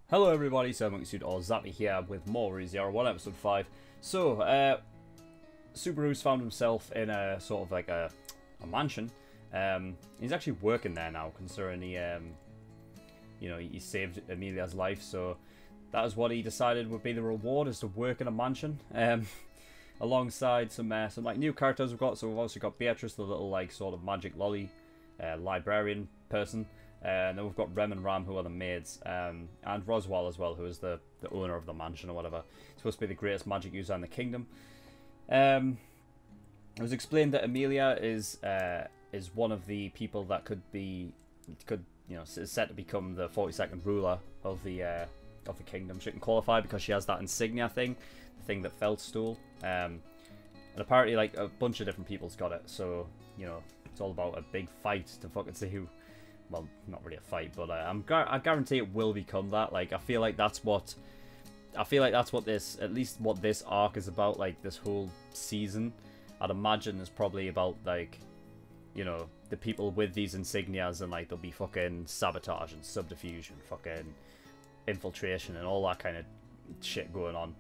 Hello everybody, SirMonkeySuit or Zappy here with more ReZero 1 episode 5. So, Subaru's found himself in a sort of like a mansion. He's actually working there now, considering he, he saved Amelia's life, so that is what he decided would be the reward, is to work in a mansion. Alongside some like new characters we've got. So we've also got Beatrice, the little like sort of magic lolly librarian person. And then we've got Rem and Ram, who are the maids, and Roswell as well, who is the owner of the mansion or whatever. He's supposed to be the greatest magic user in the kingdom. It was explained that Amelia is one of the people that is set to become the 42nd ruler of the kingdom. She can qualify because she has that insignia thing, the thing that Felt stole. And apparently, like, a bunch of different people's got it. So it's all about a big fight to fucking see who. Well, not really a fight, but I guarantee it will become that. Like, I feel like that's what this, at least what this arc is about. Like, this whole season, I'd imagine is probably about, like, the people with these insignias, and like there'll be fucking sabotage and subterfuge and fucking infiltration and all that kind of shit going on.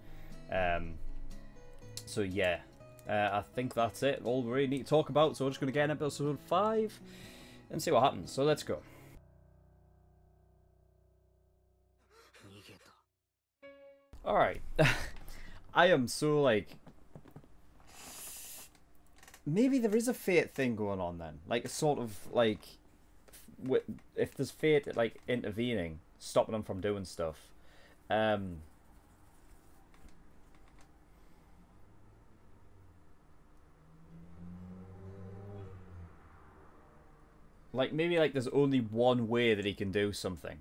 So yeah, I think that's it. All we really need to talk about. So we're just gonna get in episode 5. And see what happens. So let's go. Alright. I am so like... Maybe there is a fate thing going on then. Like, a sort of like... If there's fate like intervening, stopping them from doing stuff. Like, maybe, like, there's only one way that he can do something.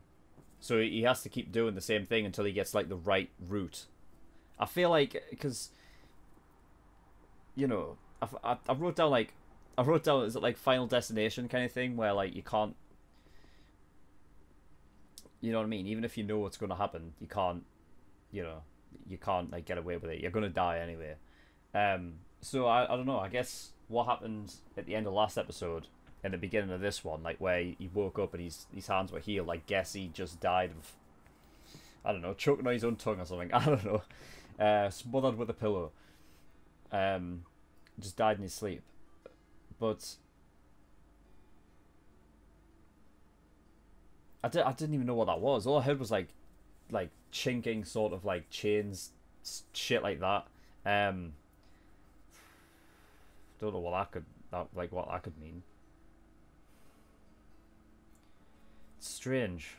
So he has to keep doing the same thing until he gets, like, the right route. I feel like, because, I wrote down, is it, like, Final Destination kind of thing? Where, like, you can't, you know what I mean? Even if you know what's going to happen, you can't, like, get away with it. You're going to die anyway. So, I don't know. I guess what happened at the end of last episode, in the beginning of this one, like where he woke up and his hands were healed, I guess he just died of, I don't know, choking on his own tongue or something. I don't know. Smothered with a pillow. Just died in his sleep. But I didn't even know what that was. All I heard was like chinking, sort of like chains, shit like that. Don't know what that could mean. Strange.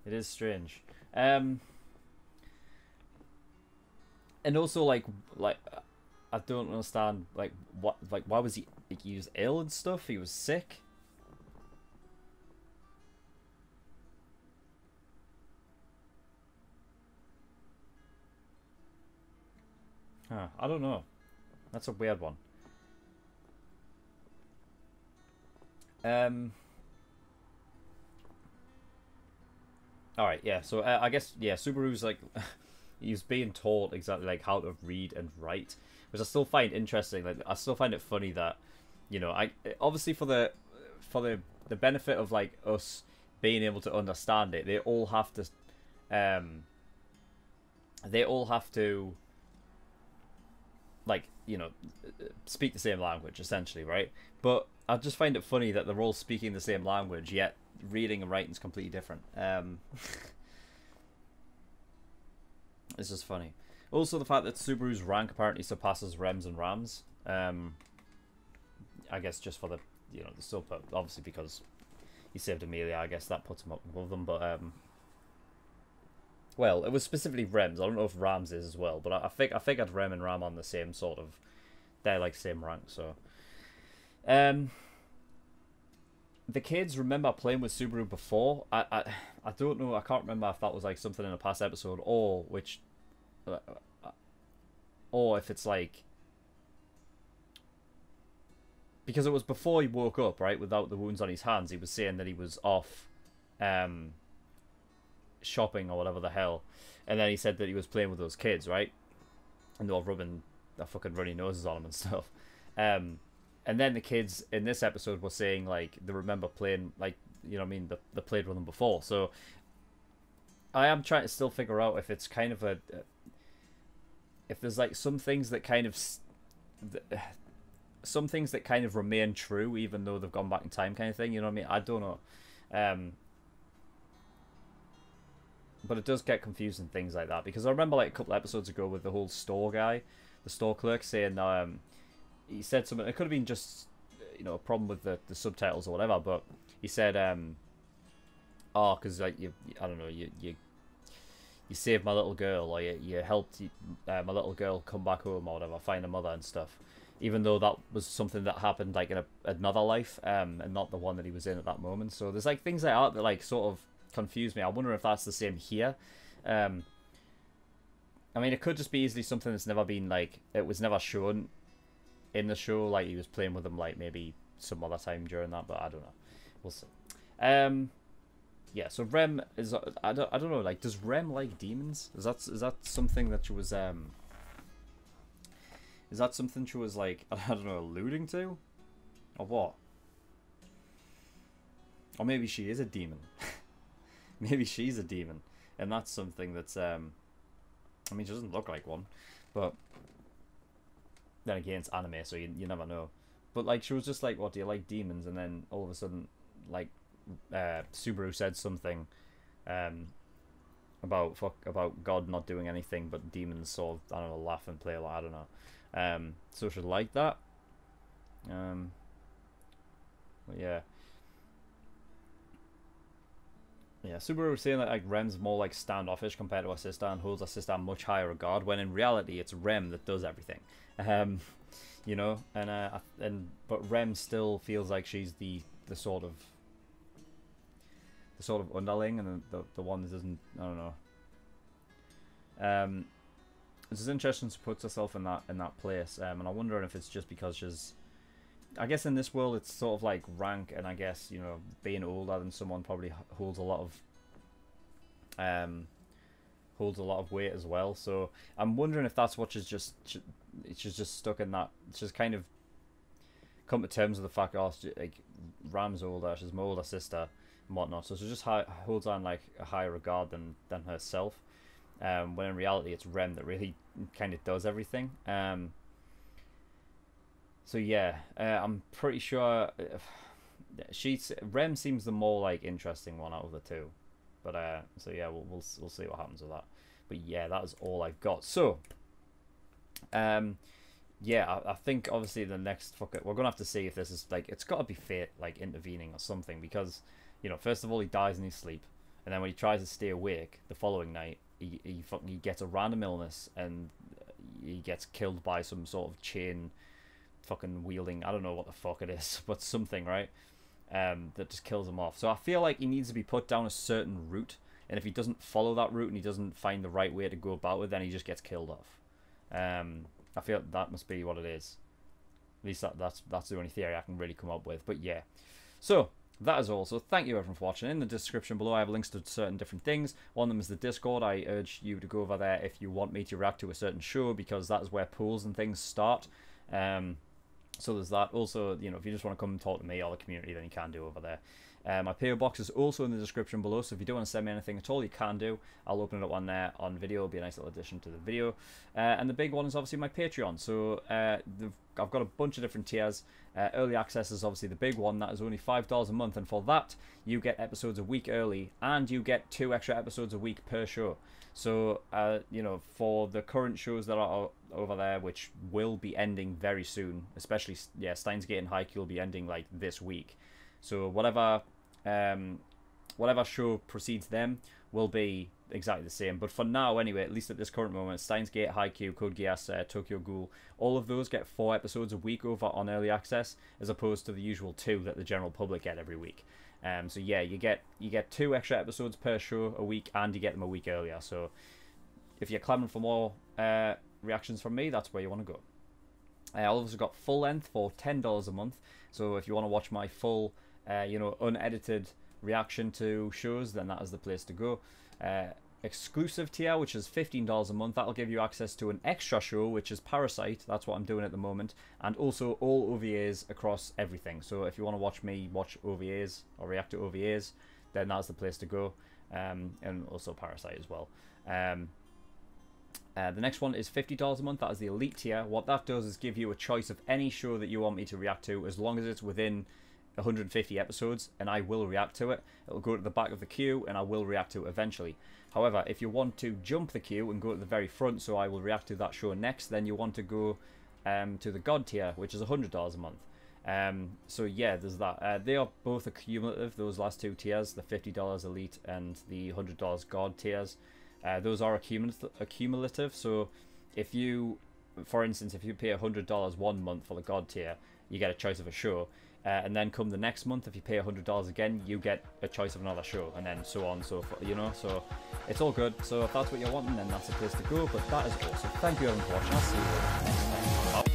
It is strange. And also like I don't understand why was he was ill and stuff? He was sick. Huh, I don't know. That's a weird one. Alright, yeah, so I guess, yeah, Subaru's like, he was being taught exactly like how to read and write, which I still find interesting. Like, I still find it funny that, I obviously for the benefit of like us being able to understand it, they all have to like, speak the same language essentially, right? But I just find it funny that they're all speaking the same language, yet reading and writing is completely different. It's just funny. Also, the fact that Subaru's rank apparently surpasses Rem's and Ram's. I guess just for the, still, obviously because he saved Amelia, I guess that puts him up above them. But well, it was specifically Rem's. I don't know if Ram's is as well, but I figured Rem and Ram on the same sort of, they're like same rank. So, the kids remember playing with Subaru before. I don't know. I can't remember if that was like something in a past episode, or if it's like, because it was before he woke up, right? Without the wounds on his hands, he was saying that he was off, shopping or whatever the hell, and then he said that he was playing with those kids, right? And they were rubbing their fucking runny noses on him and stuff. And then the kids in this episode were saying, like, they remember playing, like, they played with them before. So I am trying to still figure out if it's kind of if there's like some things that kind of some things that kind of remain true even though they've gone back in time, kind of thing. You know what I mean? I don't know. But it does get confusing, things like that, because I remember like a couple episodes ago with the whole store guy, the store clerk, saying he said something. It could have been just, you know, a problem with the subtitles or whatever, but he said oh, because like I don't know, you saved my little girl, or you helped my little girl come back home or whatever, find a mother and stuff, even though that was something that happened like in another life, and not the one that he was in at that moment. So there's like things like that like sort of confuse me. I wonder if that's the same here. I mean, it could just be easily something that's never been, like, it was never shown in the show, like he was playing with them like maybe some other time during that, but I don't know. We'll see. Yeah, so Rem is, I don't know, like, does Rem like demons? Is that something that she was like, I don't know, alluding to, or what? Or maybe she is a demon. Maybe she's a demon, and that's something that's I mean, she doesn't look like one, but then again, it's anime, so you never know. But like, she was just like, what, do you like demons? And then all of a sudden, like, Subaru said something about God not doing anything, but demons sort of, I don't know, laugh and play a lot, I don't know. So she'd like that. But yeah. Yeah, Subaru was saying that like Rem's more like standoffish compared to her sister and holds her sister in much higher regard, when in reality it's Rem that does everything. You know, but Rem still feels like she's the sort of underling, and the one that doesn't, I don't know. It's just interesting to put herself in that place, and I wonder if it's just because she's, I guess in this world it's sort of like rank, and I guess, you know, being older than someone probably holds a lot of weight as well. So I'm wondering if that's what she's just stuck in that. She's kind of come to terms with the fact, oh, like, Ram's older, she's my older sister and whatnot, so she just holds on like a higher regard than herself, when in reality it's Rem that really kind of does everything. So yeah, I'm pretty sure Rem seems the more like interesting one out of the two. But so yeah, we'll see what happens with that. But yeah, that is all I've got. So yeah, I think obviously the next we're gonna have to see if this is like, it's got to be fate like intervening or something, because, you know, first of all he dies in his sleep, and then when he tries to stay awake the following night, he gets a random illness and he gets killed by some sort of chain fucking wielding, I don't know what the fuck it is, but something, right? That just kills him off. So I feel like he needs to be put down a certain route, and if he doesn't follow that route and he doesn't find the right way to go about it, then he just gets killed off. I feel that must be what it is. At least that's the only theory I can really come up with. But yeah, so that is all. So thank you everyone for watching. In the description below I have links to certain different things. One of them is the Discord. I urge you to go over there if you want me to react to a certain show, because that is where polls and things start. So there's that. Also, you know, if you just want to come and talk to me or the community, then you can do over there. My PO box is also in the description below, so if you don't want to send me anything at all, you can do. I'll open it up on there on video. It'll be a nice little addition to the video. And the big one is obviously my Patreon. So I've got a bunch of different tiers. Early access is obviously the big one. That is only $5 a month, and for that you get episodes a week early, and you get 2 extra episodes a week per show. So you know, for the current shows that are over there, which will be ending very soon, especially Steins Gate and Haikyuu will be ending like this week. So whatever show precedes them will be exactly the same. But for now, anyway, at least at this current moment, Steins Gate, Haikyuu, Code Geass, Tokyo Ghoul, all of those get 4 episodes a week over on early access, as opposed to the usual 2 that the general public get every week. So yeah, you get 2 extra episodes per show a week, and you get them a week earlier. So if you're clamoring for more reactions from me, that's where you want to go. I've also got full length for $10 a month. So if you want to watch my full, you know, unedited reaction to shows, then that is the place to go. Exclusive tier, which is $15 a month, that'll give you access to an extra show, which is Parasite. That's what I'm doing at the moment, and also all OVAs across everything. So if you want to watch me watch OVAs or react to OVAs, then that's the place to go. and also Parasite as well. The next one is $50 a month. That is the Elite tier. What that does is give you a choice of any show that you want me to react to, as long as it's within 150 episodes, and I will react to it. It'll go to the back of the queue, and I will react to it eventually. However, if you want to jump the queue and go to the very front, so I will react to that show next, then you want to go to the God tier, which is $100 a month. So yeah, there's that. They are both accumulative, those last two tiers, the $50 Elite and the $100 God tiers. Those are accumulative, so if you, for instance, if you pay $100 one month for the God tier, you get a choice of a show, and then come the next month, if you pay $100 again, you get a choice of another show, and then so on and so forth, you know, so it's all good. So if that's what you're wanting, then that's the place to go. But that is awesome. Thank you everyone for watching. I'll see you next time.